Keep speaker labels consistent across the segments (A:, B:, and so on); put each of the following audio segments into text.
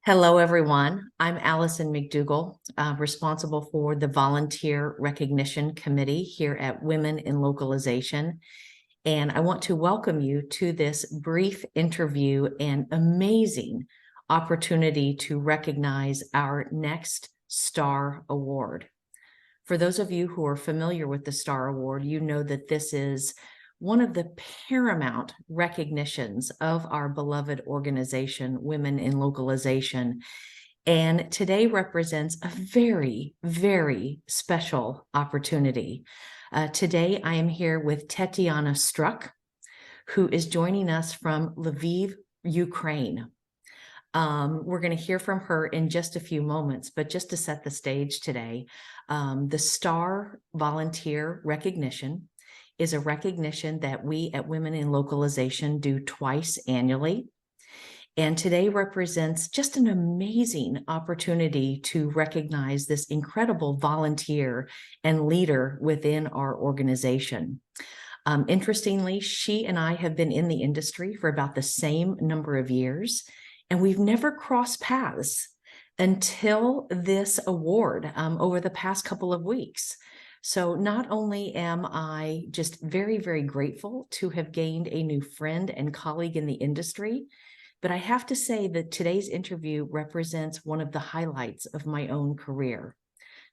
A: Hello, everyone. I'm Allison McDougall, responsible for the Volunteer Recognition Committee here at Women in Localization. And I want to welcome you to this brief interview and amazing opportunity to recognize our next STAR Award. For those of you who are familiar with the STAR Award, you know that this is one of the paramount recognitions of our beloved organization, Women in Localization. And today represents a very, very special opportunity. Today, I am here with Tetiana Struck, who is joining us from Lviv, Ukraine. We're going to hear from her in just a few moments, but just to set the stage today, the STAR Volunteer Recognition is a recognition that we at Women in Localization do twice annually. And today represents just an amazing opportunity to recognize this incredible volunteer and leader within our organization. Interestingly, she and I have been in the industry for about the same number of years, and we've never crossed paths until this award over the past couple of weeks. So not only am I just very, very grateful to have gained a new friend and colleague in the industry, but I have to say that today's interview represents one of the highlights of my own career.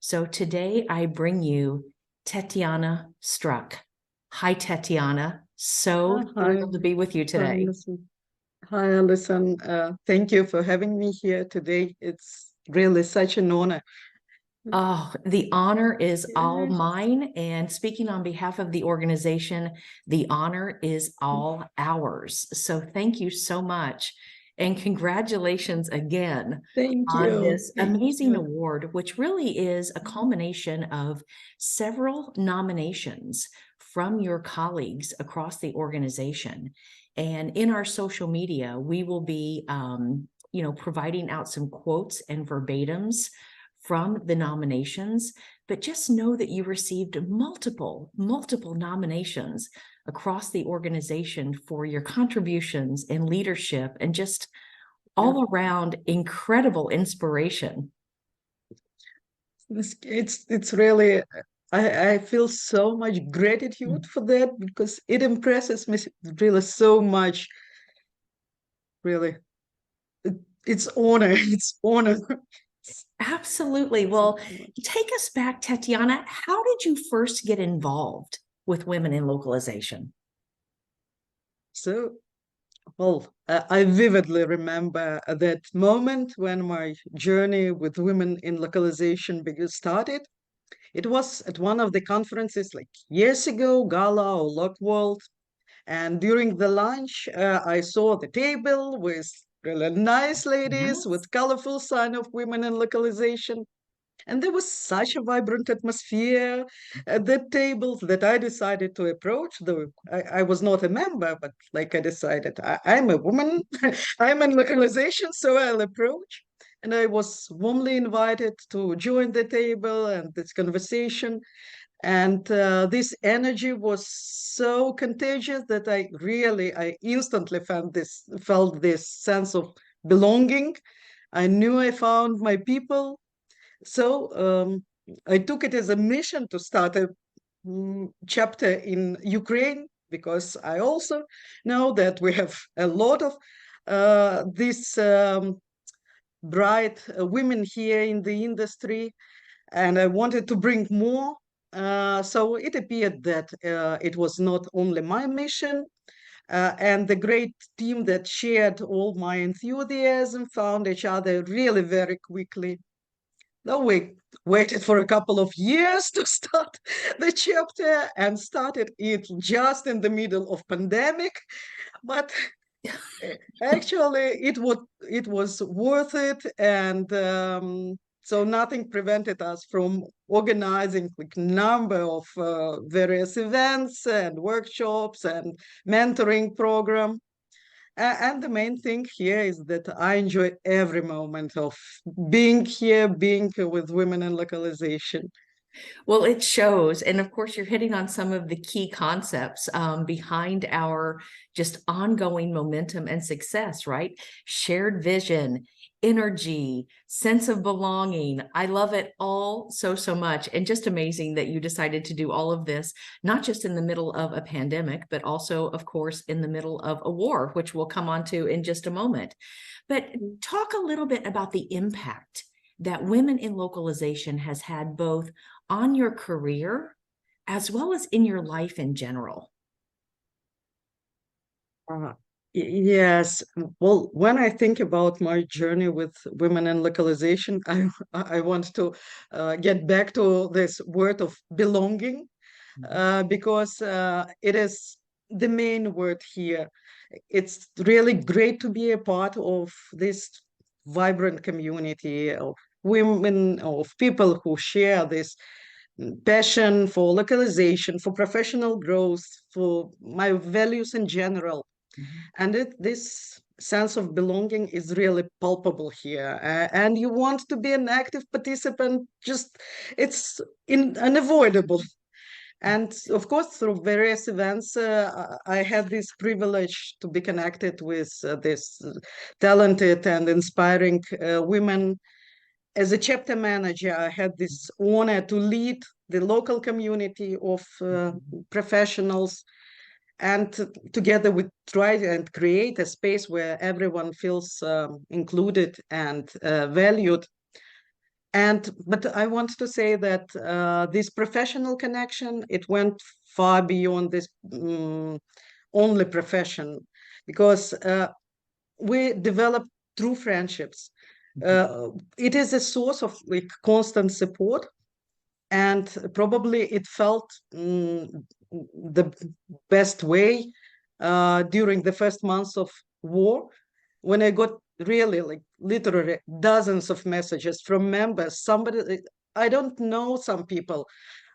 A: So today I bring you Tetiana Struck. Hi, Tetiana. So thrilled to be with you today.
B: Hi, Alison. Thank you for having me here today. It's really such an honor.
A: Oh, the honor is all mine. And speaking on behalf of the organization, the honor is all ours. So thank you so much. And congratulations again on this amazing award, which really is a culmination of several nominations from your colleagues across the organization. And in our social media, we will be, providing out some quotes and verbatims from the nominations, but just know that you received multiple nominations across the organization for your contributions and leadership and just all around incredible inspiration.
B: It's really, I feel so much gratitude for that because it impresses me really so much. Really, it's honor. It's honor.
A: Absolutely. Well, take us back, Tetiana. How did you first get involved with Women in Localization?
B: So, well, I vividly remember that moment when my journey with Women in Localization started. It was at one of the conferences like years ago, Gala or Lockworld. And during the lunch, I saw the table with really nice ladies with colorful sign of Women in Localization. And there was such a vibrant atmosphere at that table that I decided to approach. Though I was not a member, but like I decided, I'm a woman, I'm in localization, so I'll approach. And I was warmly invited to join the table and this conversation. And this energy was so contagious that I instantly felt this sense of belonging. I knew I found my people, so I took it as a mission to start a chapter in Ukraine because I also know that we have a lot of these bright women here in the industry, and I wanted to bring more. So it appeared that it was not only my mission, and the great team that shared all my enthusiasm found each other really very quickly. Now we waited for a couple of years to start the chapter and started it just in the middle of pandemic, but actually it was worth it, and so nothing prevented us from organizing like number of various events and workshops and mentoring program. And the main thing here is that I enjoy every moment of being here, being with Women in Localization.
A: Well, it shows. And of course, you're hitting on some of the key concepts behind our just ongoing momentum and success, right? Shared vision, energy, sense of belonging. I love it all so, so much. And just amazing that you decided to do all of this, not just in the middle of a pandemic, but also, of course, in the middle of a war, which we'll come on to in just a moment. But talk a little bit about the impact that Women in Localization has had both on your career as well as in your life in general.
B: Uh, yes. Well, when I think about my journey with women in localization, I want to get back to this word of belonging, because it is the main word here. It's really great to be a part of this vibrant community of women, of people who share this passion for localization, for professional growth, for my values in general.
A: Mhm.
B: And this sense of belonging is really palpable here. And you want to be an active participant, just it's unavoidable. And of course, through various events, I had this privilege to be connected with this talented and inspiring women. As a chapter manager, I had this honor to lead the local community of professionals, and together we try and create a space where everyone feels included and valued. And but I want to say that this professional connection, it went far beyond this only profession, because we developed true friendships. It is a source of like constant support, and probably it felt the best way during the first months of war, when I got really like literally dozens of messages from members. Somebody, I don't know some people,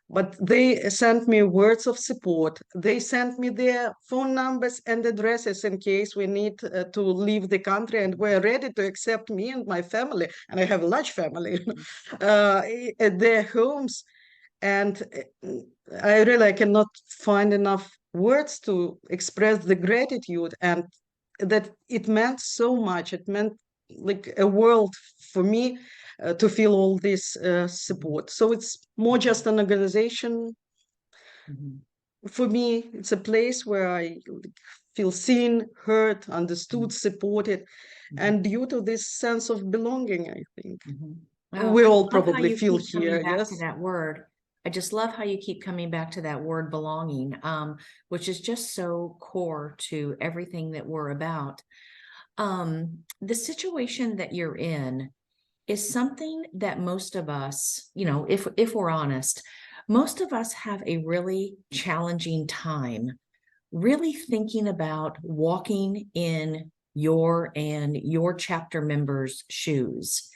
B: but they sent me words of support. They sent me their phone numbers and addresses in case we need to leave the country, and were ready to accept me and my family. And I have a large family at their homes. And I cannot find enough words to express the gratitude, and that it meant so much. It meant like a world for me to feel all this support. So it's more just an organization.
A: Mhm.
B: For me, it's a place where I feel seen, heard,
A: Mhm.
B: understood, supported.
A: Mhm.
B: And due to this sense of belonging, I think
A: Mhm. Wow,
B: we
A: I
B: all
A: love how
B: probably
A: you
B: feel
A: keep coming
B: here.
A: back to
B: Yes.
A: that word. I just love how you keep coming back to that word belonging, which is just so core to everything that we're about. The situation that you're in is something that most of us, if we're honest, most of us have a really challenging time really thinking about walking in your and your chapter members' shoes.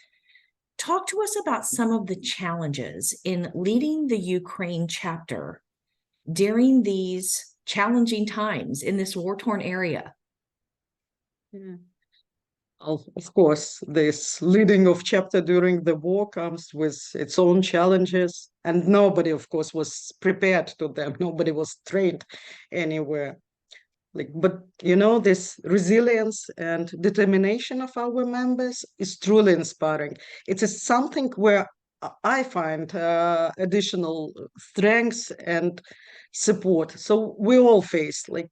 A: Talk to us about some of the challenges in leading the Ukraine chapter during these challenging times in this war-torn area.
B: Yeah. Of course, this leading of chapter during the war comes with its own challenges, and nobody, of course, was prepared to them. Nobody was trained anywhere. Like, but this resilience and determination of our members is truly inspiring. It is something where I find additional strengths and support. So we all face like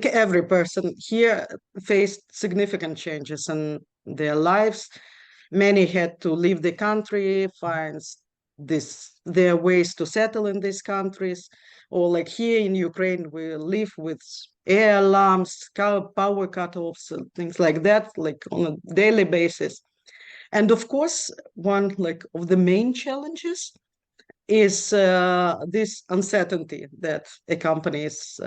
B: every person here faced significant changes in their lives. Many had to leave the country, find their ways to settle in these countries, or like here in Ukraine, we live with air alarms, power cutoffs, and things like that, like on a daily basis. And of course, one like of the main challenges is this uncertainty that accompanies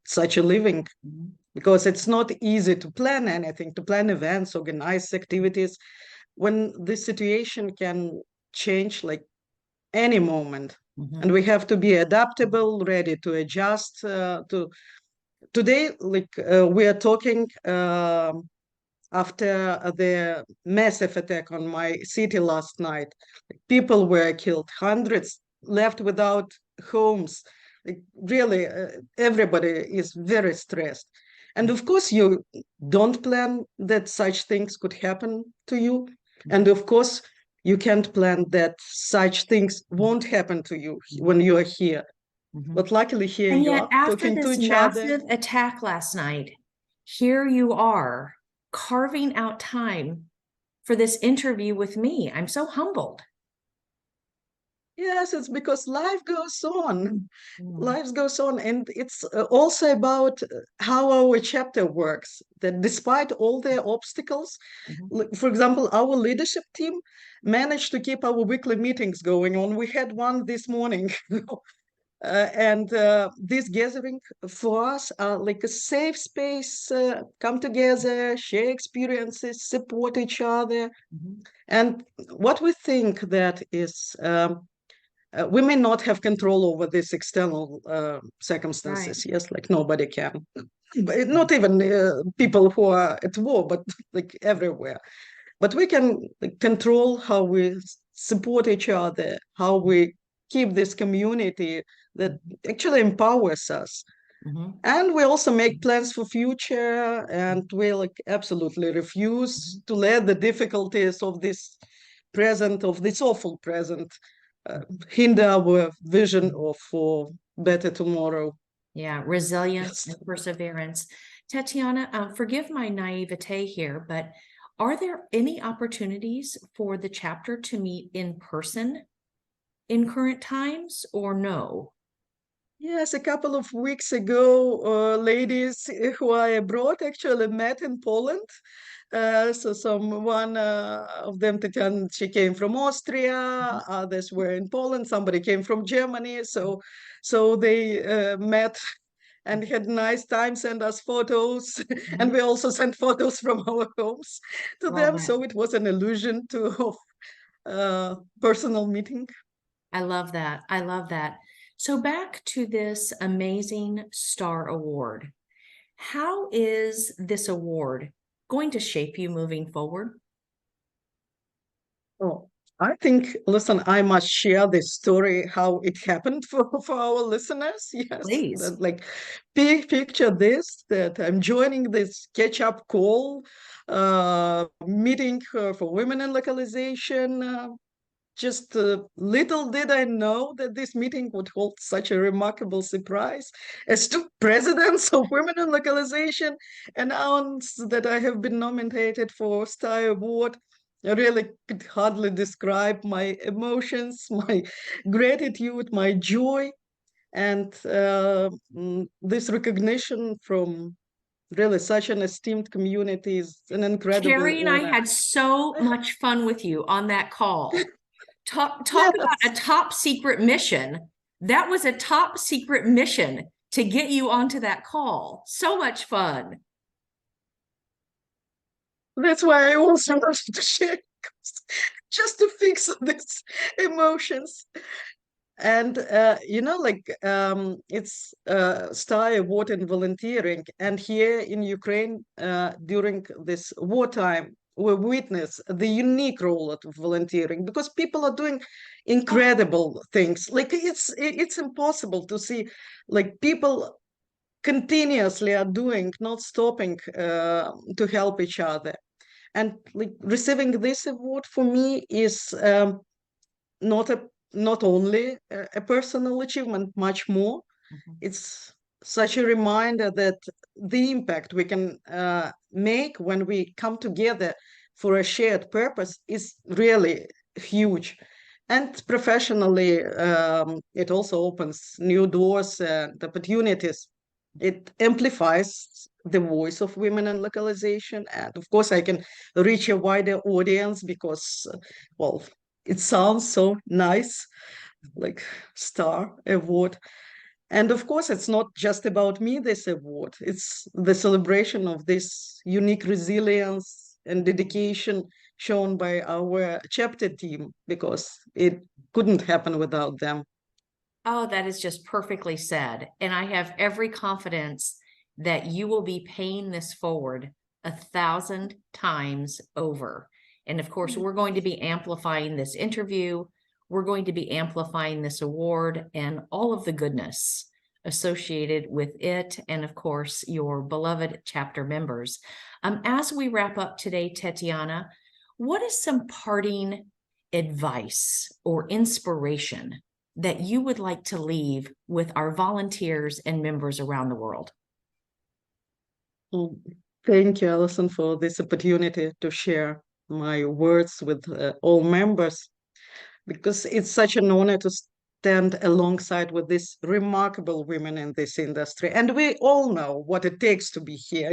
B: such a living,
A: Mhm.
B: because it's not easy to plan anything, to plan events, organize activities, when the situation can change like any moment. And
A: Mhm.
B: we have to be adaptable, ready to adjust to today. Like we are talking after the massive attack on my city last night. People were killed, hundreds left without homes. Like really, everybody is very stressed. And of course, you don't plan that such things could happen to you. And of course, you can't plan that such things won't happen to you when you are here. But luckily here
A: And
B: you
A: yet,
B: are
A: after
B: talking to
A: this
B: each other.
A: massive attack last night, here you are carving out time for this interview with me. I'm so humbled.
B: Yes, it's because life goes on.
A: Mm,
B: Life goes on. And it's also about how our chapter works, that despite all the obstacles,
A: mhm,
B: for example, our leadership team managed to keep our weekly meetings going on. We had one this morning. And this gathering for us are like a safe space, come together, share experiences, support each other.
A: mhm.
B: And what we think that is we may not have control over these external
A: Right.
B: circumstances, yes, like nobody can. But not even people who are at war, but like everywhere. But we can like, control how we support each other, how we keep this community that actually empowers us.
A: Mhm,
B: And we also make plans for future, and we like absolutely refuse
A: mhm,
B: to let the difficulties of this awful present,
A: mhm.
B: hinder our vision of for better tomorrow.
A: Yeah, resilience
B: Yes.
A: and perseverance. Tatiana, forgive my naivete here, but are there any opportunities for the chapter to meet in person in current times or no?
B: Yes, a couple of weeks ago, ladies who are abroad actually met in Poland. So one of them, Tatiana, she came from Austria. Others were in Poland. Somebody came from Germany. So they met and had nice time, sent us photos, and
A: Mhm.
B: we also sent photos from our homes to
A: Love
B: them.
A: it.
B: So it was an illusion to personal meeting.
A: I love that. I love that. So back to this amazing Star Award. How is this award going to shape you moving forward?
B: Oh, I think, listen, I must share this story, how it happened for our listeners. Yes,
A: Please.
B: that like picture this, that I'm joining this catch-up call, meeting for women in localization. Just little did I know that this meeting would hold such a remarkable surprise as two presidents of Women in Localization announce that I have been nominated for Star Award. I really could hardly describe my emotions, my gratitude, my joy, and this recognition from really such an esteemed community is an incredible
A: Carrie and I
B: honor.
A: had so much fun with you on that call. Talk about
B: Yes.
A: a top secret mission. That was a top secret mission to get you onto that call. So much fun.
B: That's why I also wanted to share just to fix these emotions. And like it's Star Award in volunteering, and here in Ukraine during this wartime, we witness the unique role of volunteering because people are doing
A: Oh,
B: incredible things. Like it's impossible to see like people continuously are doing, not stopping to help each other. And like receiving this award for me is not a not only a personal achievement, much more.
A: mhm.
B: It's such a reminder that the impact we can make when we come together for a shared purpose is really huge. And professionally, it also opens new doors and opportunities. It amplifies the voice of women in localization. And of course, I can reach a wider audience because, well, it sounds so nice, like Star Award. And of course, it's not just about me, this award. It's the celebration of this unique resilience and dedication shown by our chapter team because it couldn't happen without them.
A: Oh, that is just perfectly said. And I have every confidence that you will be paying this forward 1,000 times over. And of course, we're going to be amplifying this interview. We're going to be amplifying this award and all of the goodness associated with it. And of course, your beloved chapter members. As we wrap up today, Tatiana, what is some parting advice or inspiration that you would like to leave with our volunteers and members around the world?
B: Well, thank you, Alison, for this opportunity to share my words with all members, because it's such an honor to stand alongside with these remarkable women in this industry. And we all know what it takes to be here,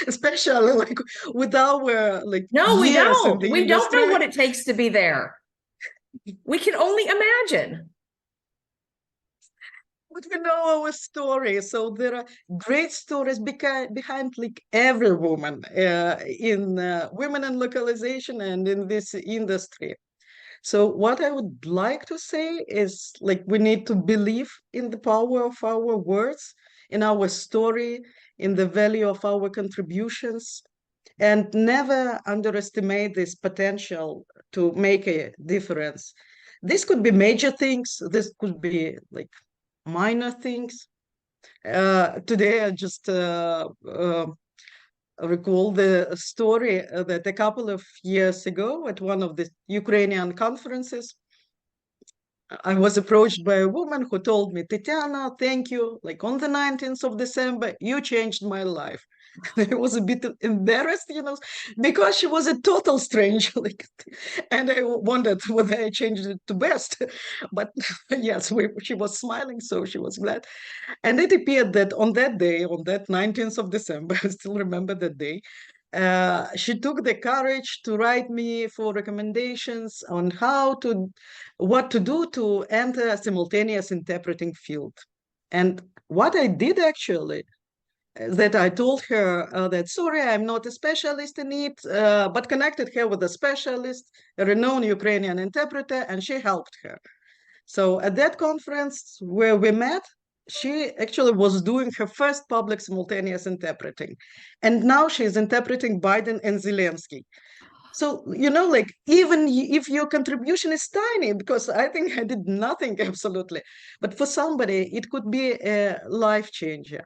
B: especially like with our like
A: No, we
B: years in
A: don't.
B: the
A: We don't know
B: industry.
A: what it takes to be there. We can only imagine.
B: But we know our story. So there are great stories behind like every woman in women in localization and in this industry. So what I would like to say is like we need to believe in the power of our words, in our story, in the value of our contributions, and never underestimate this potential to make a difference. This could be major things, this could be like minor things. Today, I just recall the story that a couple of years ago at one of the Ukrainian conferences, I was approached by a woman who told me, Tatiana, thank you. Like on the 19th of December, you changed my life. I was a bit embarrassed, because she was a total stranger. Like, and I wondered whether I changed it to best. But yes, she was smiling, so she was glad. And it appeared that on that day, on that 19th of December, I still remember that day, she took the courage to write me for recommendations on what to do to enter a simultaneous interpreting field. And what I did actually, that I told her that, sorry, I'm not a specialist in it, but connected her with a specialist, a renowned Ukrainian interpreter, and she helped her. So at that conference where we met, she actually was doing her first public simultaneous interpreting. And now she's interpreting Biden and Zelensky. So, like even if your contribution is tiny, because I think I did nothing absolutely, but for somebody, it could be a life changer.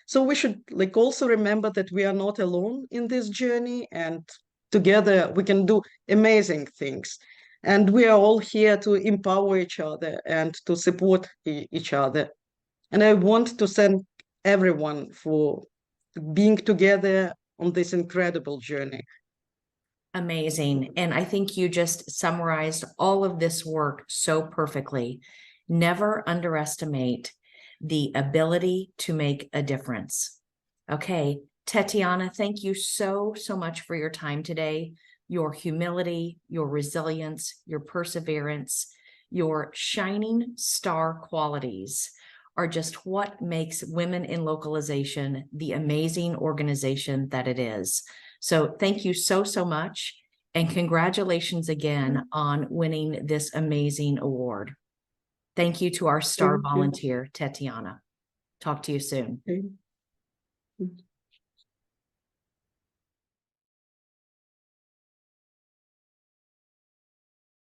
B: So we should like also remember that we are not alone in this journey, and together we can do amazing things. And we are all here to empower each other and to support each other. And I want to thank everyone for being together on this incredible journey.
A: Amazing. And I think you just summarized all of this work so perfectly. Never underestimate the ability to make a difference. Okay, Tatiana, thank you so, so much for your time today. Your humility, your resilience, your perseverance, your shining star qualities are just what makes Women in Localization the amazing organization that it is. So thank you so, so much. And congratulations again on winning this amazing award. Thank you to our star
B: Thank you.
A: volunteer, Tatiana. Talk to you soon.
B: Okay.